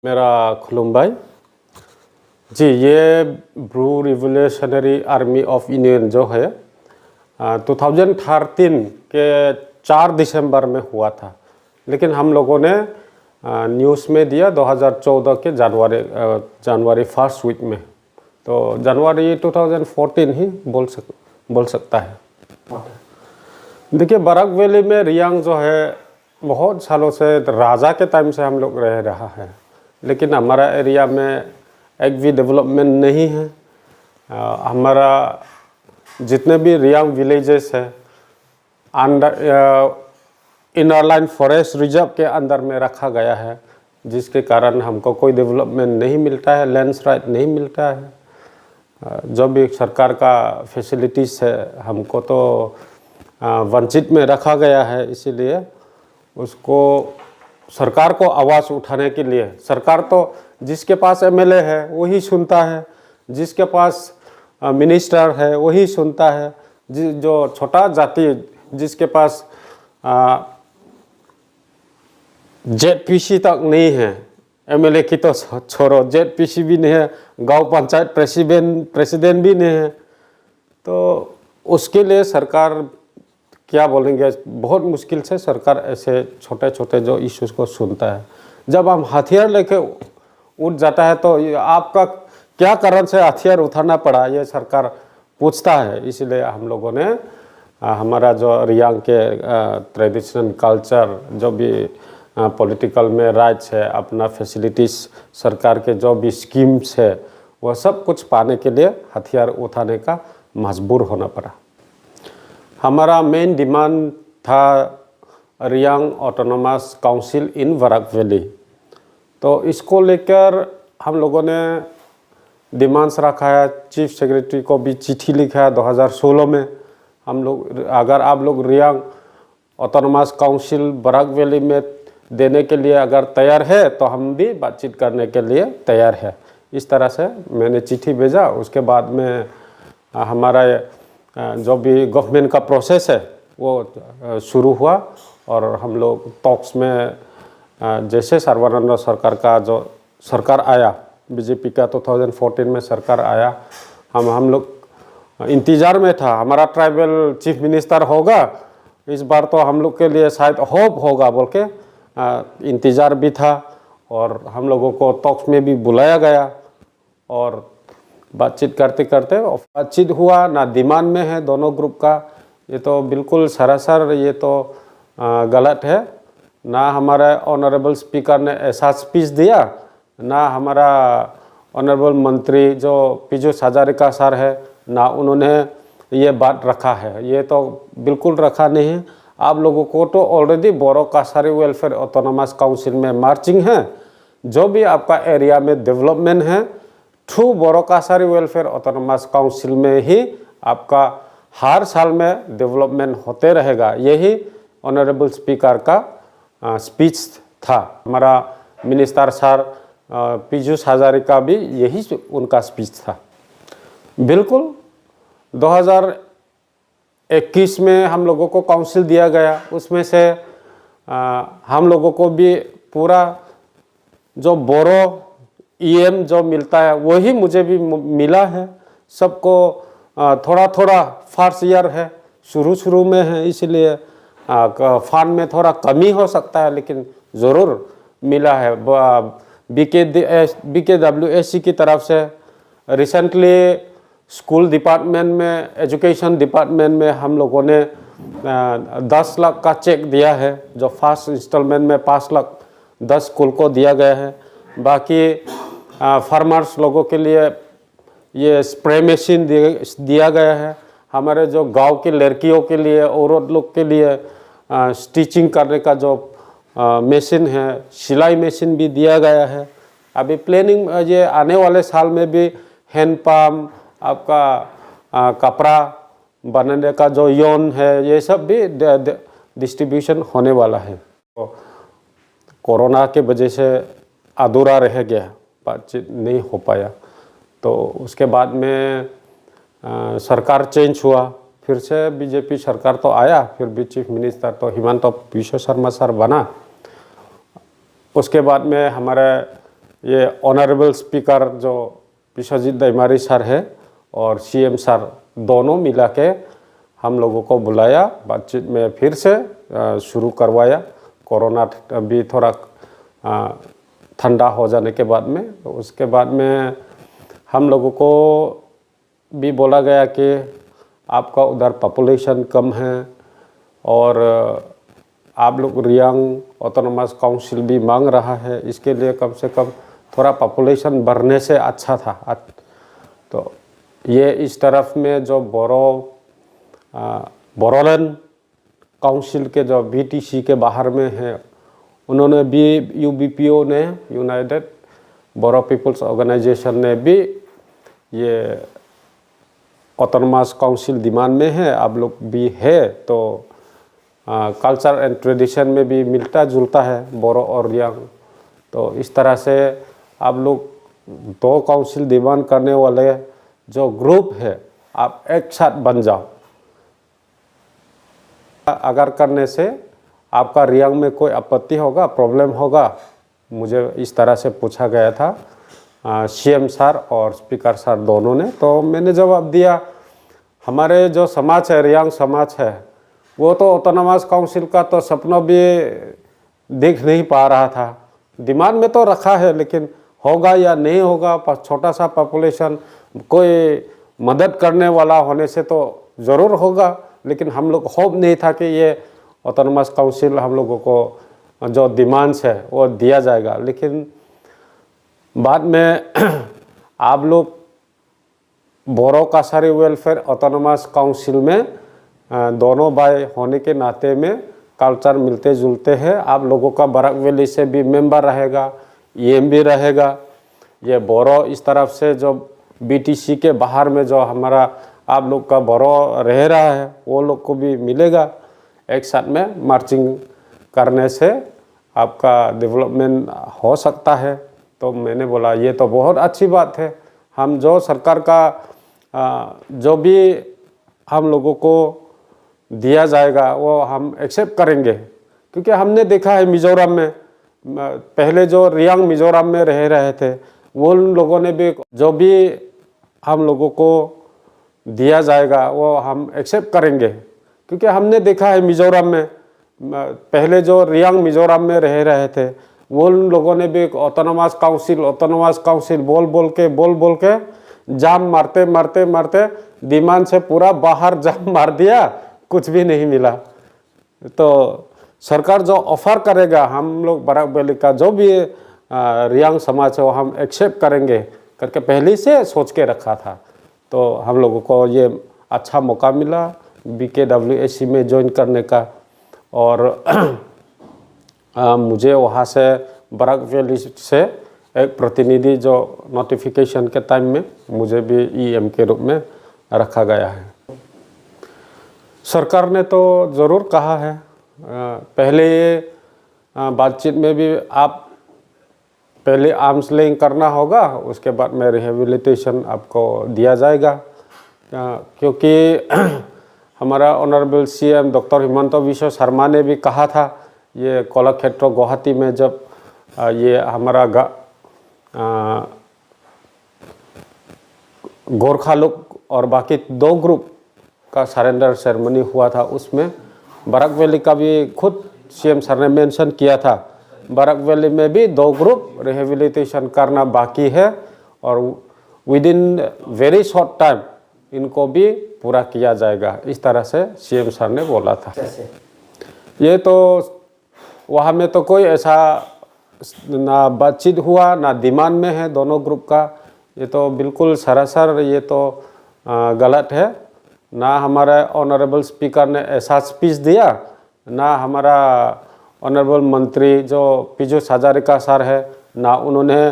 मेरा खुलुम भाई जी, ये Bru revolutionary army of Indian जो है 2013 के 4 दिसंबर में हुआ था, लेकिन हम लोगों ने न्यूज़ में दिया 2014 के जनवरी फर्स्ट वीक में। तो जनवरी 2014 ही बोल सकता है। देखिए, बराक वैली में रियांग जो है बहुत सालों से राजा के टाइम से हम लोग रह रहा है, लेकिन हमारा एरिया में एक भी डेवलपमेंट नहीं है। हमारा जितने भी रियांग विलेजेस है under inner line forest reserve के अंदर में रखा गया है, जिसके कारण हमको कोई डेवलपमेंट नहीं मिलता है, लैंडस्लाइड नहीं मिलता है। जो भी सरकार का फैसिलिटीज़ है हमको तो वंचित में रखा गया है। इसीलिए उसको सरकार को आवाज़ उठाने के लिए, सरकार तो जिसके पास एमएलए है वही सुनता है, जिसके पास मिनिस्टर है वही सुनता है। जो छोटा जाति जिसके पास जेडपीसी तक नहीं है, एमएलए की तो छोड़ो, जेडपीसी भी नहीं है, गांव पंचायत प्रेसिडेंट भी नहीं है, तो उसके लिए सरकार क्या बोलेंगे, बहुत मुश्किल से सरकार ऐसे छोटे छोटे जो इश्यूज़ को सुनता है। जब हम हथियार लेके उठ जाता है तो आपका क्या कारण से हथियार उठाना पड़ा, ये सरकार पूछता है। इसलिए हम लोगों ने हमारा जो रियांग के ट्रेडिशनल कल्चर, जो भी पॉलिटिकल में राइट्स है, अपना फैसिलिटीज़, सरकार के जो भी स्कीम्स है, वह सब कुछ पाने के लिए हथियार उठाने का मजबूर होना पड़ा। हमारा मेन डिमांड था रियांग ऑटोनोमस काउंसिल इन बराक वैली। तो इसको लेकर हम लोगों ने डिमांड्स रखा है, चीफ सेक्रेटरी को भी चिट्ठी लिखा है 2016 में। हम लोग, अगर आप लोग Reang autonomous council Barak valley में देने के लिए अगर तैयार है तो हम भी बातचीत करने के लिए तैयार है। इस तरह से मैंने चिट्ठी भेजा। उसके बाद में हमारा जो भी गवर्नमेंट का प्रोसेस है वो शुरू हुआ और हम लोग टॉक्स में, जैसे सर्बानंद सरकार का जो सरकार आया, बीजेपी का 2014 में सरकार आया, हम लोग इंतज़ार में था हमारा ट्राइबल चीफ मिनिस्टर होगा इस बार, तो हम लोग के लिए शायद होप होगा बोल के इंतज़ार भी था। और हम लोगों को टॉक्स में भी बुलाया गया और बातचीत करते करते बातचीत हुआ। ना डिमांड में है दोनों ग्रुप का, ये तो बिल्कुल सरासर ये तो गलत है। ना हमारे ऑनरेबल स्पीकर ने ऐसा स्पीच दिया, ना हमारा ऑनरेबल मंत्री जो पीयूष हजारिका सर है, ना उन्होंने ये बात रखा है। ये तो बिल्कुल रखा नहीं है। आप लोगों को तो ऑलरेडी बोरो कासारी वेलफेयर ऑटोनोमस काउंसिल में मार्चिंग है। जो भी आपका एरिया में डेवलपमेंट है थ्रू बोरो कासारी वेलफेयर ऑटोनोमस काउंसिल में ही आपका हर साल में डेवलपमेंट होते रहेगा। यही ऑनरेबल स्पीकर का स्पीच था। हमारा मिनिस्टर सर पीयूष हजारिका भी यही उनका स्पीच था। बिल्कुल 2021 में हम लोगों को काउंसिल दिया गया, उसमें से हम लोगों को भी पूरा जो बोरो ईएम जो मिलता है वही मुझे भी मिला है। सबको थोड़ा थोड़ा फर्स्ट ईयर है, शुरू में है, इसलिए फंड में थोड़ा कमी हो सकता है, लेकिन ज़रूर मिला है। BKWSC की तरफ से रिसेंटली स्कूल डिपार्टमेंट में, एजुकेशन डिपार्टमेंट में हम लोगों ने 10 लाख का चेक दिया है, जो फर्स्ट इंस्टॉलमेंट में 5 लाख 10 स्कूल को दिया गया है। बाकी फार्मर्स लोगों के लिए ये स्प्रे मशीन दिया गया है। हमारे जो गांव की लड़कियों के लिए, औरत लोग के लिए स्टिचिंग करने का जो मशीन है, सिलाई मशीन भी दिया गया है। अभी प्लानिंग ये आने वाले साल में भी हैंडपम्प, आपका कपड़ा बनाने का जो यौन है, ये सब भी डिस्ट्रीब्यूशन होने वाला है। तो कोरोना के वजह से अधूरा रह गया, बातचीत नहीं हो पाया। तो उसके बाद में सरकार चेंज हुआ, फिर से बीजेपी सरकार तो आया, फिर भी चीफ मिनिस्टर तो हिमंत बिश्व शर्मा सर बना। उसके बाद में हमारे ये ऑनरेबल स्पीकर जो विश्वजीत दैमारी सर है और सीएम सर दोनों मिला के हम लोगों को बुलाया, बातचीत में फिर से शुरू करवाया। कोरोना भी थोड़ा ठंडा हो जाने के बाद में, तो उसके बाद में हम लोगों को भी बोला गया कि आपका उधर पॉपुलेशन कम है और आप लोग रियांग ऑटोनोमस काउंसिल भी मांग रहा है, इसके लिए कम से कम थोड़ा पॉपुलेशन बढ़ने से अच्छा था। तो ये इस तरफ में जो बोरोलैंड काउंसिल के जो बीटीसी के बाहर में है, उन्होंने भी, यूबीपीओ ने, यूनाइटेड बोरो पीपल्स ऑर्गेनाइजेशन ने भी ये ऑटोनोमस काउंसिल डिमांड में है, आप लोग भी है, तो कल्चर एंड ट्रेडिशन में भी मिलता जुलता है बोरो और रियांग। तो इस तरह से आप लोग दो काउंसिल डिमांड करने वाले जो ग्रुप है, आप एक साथ बन जाओ। अगर करने से आपका रियांग में कोई आपत्ति होगा, प्रॉब्लम होगा, मुझे इस तरह से पूछा गया था सीएम सर और स्पीकर सर दोनों ने। तो मैंने जवाब दिया, हमारे जो समाज है, रियांग समाज है, वो तो ऑटोनोमस काउंसिल का तो सपना भी देख नहीं पा रहा था। डिमांड में तो रखा है, लेकिन होगा या नहीं होगा, छोटा सा पॉपुलेशन, कोई मदद करने वाला होने से तो ज़रूर होगा, लेकिन हम लोग होप नहीं था कि ये ऑटोनोमस काउंसिल हम लोगों को जो डिमांड्स है वो दिया जाएगा। लेकिन बाद में आप लोग बोरो कासारी वेलफेयर ऑटोनोमस काउंसिल में दोनों भाई होने के नाते में कल्चर मिलते जुलते हैं। आप लोगों का बराक वैली से भी मेंबर रहेगा, ईएम भी रहेगा। ये बोरो इस तरफ से जो बीटीसी के बाहर में जो हमारा आप लोग का बोरो रह रहा है, वो लोग को भी मिलेगा। एक साथ में मार्चिंग करने से आपका डेवलपमेंट हो सकता है। तो मैंने बोला ये तो बहुत अच्छी बात है, हम जो सरकार का जो भी हम लोगों को दिया जाएगा वो हम एक्सेप्ट करेंगे, क्योंकि हमने देखा है मिज़ोरम में, पहले जो रियांग मिज़ोरम में रह रहे थे, वो लोगों ने भी जो भी हम लोगों को दिया जाएगा वो हम एक्सेप्ट करेंगे, क्योंकि हमने देखा है मिज़ोरम में, पहले जो रियांग मिज़ोरम में रह रहे थे, वो लोगों ने भी ऑटोनोमस काउंसिल बोल के जाम मारते मारते मारते डिमांड से पूरा बाहर जाम मार दिया, कुछ भी नहीं मिला। तो सरकार जो ऑफ़र करेगा, हम लोग बराक वैली का जो भी रियांग समाज है वो हम एक्सेप्ट करेंगे करके पहले से सोच के रखा था। तो हम लोगों को ये अच्छा मौका मिला BKWAC में ज्वाइन करने का, और मुझे वहाँ से बराक वैली से एक प्रतिनिधि जो नोटिफिकेशन के टाइम में मुझे भी EM के रूप में रखा गया है। सरकार ने तो ज़रूर कहा है, पहले ये बातचीत में भी आप पहले आर्म्स लेइंग करना होगा, उसके बाद में रिहेबिलिटेशन आपको दिया जाएगा, क्योंकि हमारा honourable CM doctor Himanta Biswa Sharma ने भी कहा था, ये कलाक्षेत्र गुवाहाटी में जब ये हमारा गोरखा लोग और बाकी 2 ग्रुप का सरेंडर सेरेमनी हुआ था, उसमें बराक वैली का भी खुद CM सर ने मेंशन किया था, बराक वैली में भी 2 ग्रुप रिहेबिलिटेशन करना बाकी है और with in very short time इनको भी पूरा किया जाएगा, इस तरह से CM सर ने बोला था। ये तो वहाँ में तो कोई ऐसा ना बातचीत हुआ, ना डिमांड में है दोनों ग्रुप का, ये तो बिल्कुल सरासर ये तो गलत है। ना हमारा ऑनरेबल स्पीकर ने ऐसा स्पीच दिया, ना हमारा ऑनरेबल मंत्री जो पीयूष हजारिका सर है, ना उन्होंने